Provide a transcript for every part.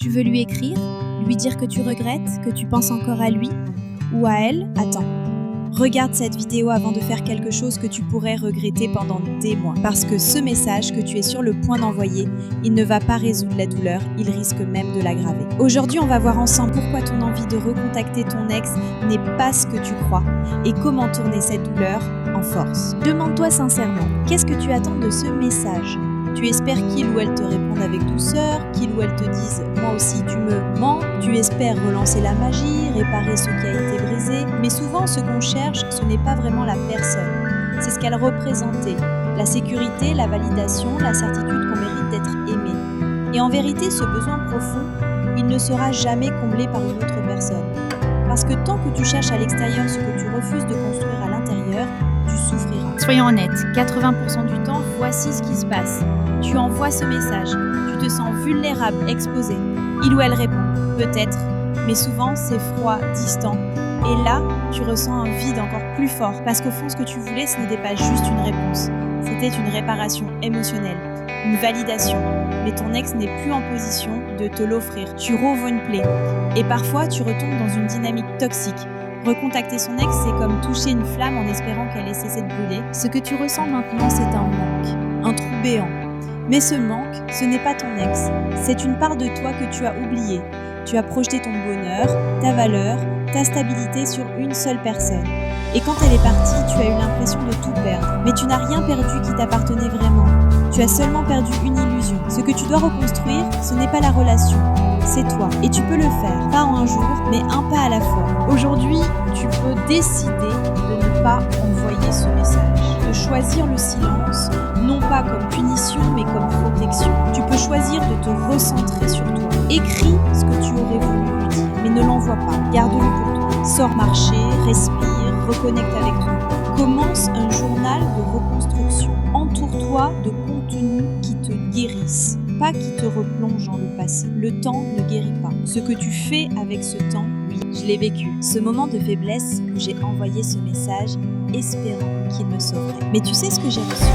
Tu veux lui écrire, lui dire que tu regrettes, que tu penses encore à lui ou à elle? Attends. Regarde cette vidéo avant de faire quelque chose que tu pourrais regretter pendant des mois. Parce que ce message que tu es sur le point d'envoyer, il ne va pas résoudre la douleur, il risque même de l'aggraver. Aujourd'hui, on va voir ensemble pourquoi ton envie de recontacter ton ex n'est pas ce que tu crois et comment tourner cette douleur en force. Demande-toi sincèrement, qu'est-ce que tu attends de ce message ? Tu espères qu'il ou elle te réponde avec douceur, qu'il ou elle te dise « moi aussi tu me mens ». Tu espères relancer la magie, réparer ce qui a été brisé. Mais souvent, ce qu'on cherche, ce n'est pas vraiment la personne. C'est ce qu'elle représentait. La sécurité, la validation, la certitude qu'on mérite d'être aimé. Et en vérité, ce besoin profond, il ne sera jamais comblé par une autre personne. Parce que tant que tu cherches à l'extérieur ce que tu refuses de construire à l'intérieur, tu souffriras. Soyons honnêtes, 80% du temps, voici ce qui se passe. Tu envoies ce message, tu te sens vulnérable, exposé. Il ou elle répond, peut-être, mais souvent c'est froid, distant. Et là, tu ressens un vide encore plus fort, parce qu'au fond, ce que tu voulais, ce n'était pas juste une réponse. C'était une réparation émotionnelle, une validation. Mais ton ex n'est plus en position de te l'offrir. Tu rouvres une plaie. Et parfois, tu retombes dans une dynamique toxique. Recontacter son ex, c'est comme toucher une flamme en espérant qu'elle ait cessé de brûler. Ce que tu ressens maintenant, c'est un manque, un trou béant. Mais ce manque, ce n'est pas ton ex. C'est une part de toi que tu as oubliée. Tu as projeté ton bonheur, ta valeur, ta stabilité sur une seule personne. Et quand elle est partie, tu as eu l'impression de tout perdre. Mais tu n'as rien perdu qui t'appartenait vraiment. Tu as seulement perdu une illusion. Ce que tu dois reconstruire, ce n'est pas la relation, c'est toi. Et tu peux le faire, pas en un jour, mais un pas à la fois. Aujourd'hui, tu peux décider de ne pas envoyer ce message, de choisir le silence, non pas comme punition, mais comme protection. Tu peux choisir de te recentrer sur toi. Écris ce que tu aurais voulu lui dire, mais ne l'envoie pas. Garde-le pour toi. Sors marcher, respire, reconnecte avec toi. Commence un journal de reconstruction. Entoure-toi de contenus qui te guérissent, pas qui te replongent dans le passé. Le temps ne guérit pas. Ce que tu fais avec ce temps, oui, je l'ai vécu. Ce moment de faiblesse où j'ai envoyé ce message, espérant qu'il me sauverait. Mais tu sais ce que j'ai reçu ?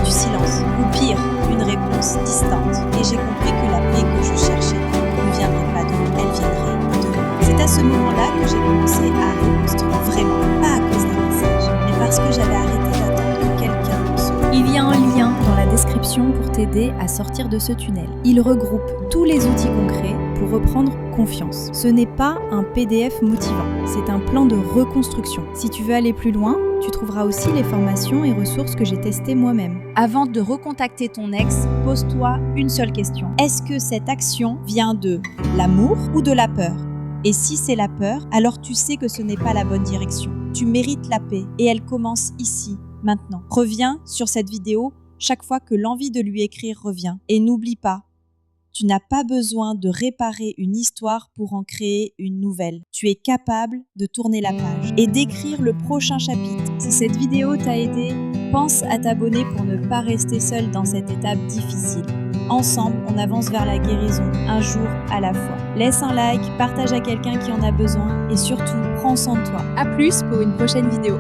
Du silence, ou pire, une réponse distante. Et j'ai compris que la paix que je cherchais ne viendrait pas de moi, elle viendrait de moi. C'est à ce moment-là que j'ai commencé à reconstruire. Vraiment, pas à cause d'un message, mais parce que j'avais arrêté d'attendre que quelqu'un me sauve. Il y a un lien dans la description pour t'aider à sortir de ce tunnel. Il regroupe tous les outils concrets pour reprendre confiance. Ce n'est pas un PDF motivant, c'est un plan de reconstruction. Si tu veux aller plus loin, tu trouveras aussi les formations et ressources que j'ai testées moi-même. Avant de recontacter ton ex, pose-toi une seule question. Est-ce que cette action vient de l'amour ou de la peur ? Et si c'est la peur, alors tu sais que ce n'est pas la bonne direction. Tu mérites la paix et elle commence ici, maintenant. Reviens sur cette vidéo chaque fois que l'envie de lui écrire revient. Et n'oublie pas, tu n'as pas besoin de réparer une histoire pour en créer une nouvelle. Tu es capable de tourner la page et d'écrire le prochain chapitre. Si cette vidéo t'a aidé, pense à t'abonner pour ne pas rester seul dans cette étape difficile. Ensemble, on avance vers la guérison, un jour à la fois. Laisse un like, partage à quelqu'un qui en a besoin et surtout, prends soin de toi. À plus pour une prochaine vidéo.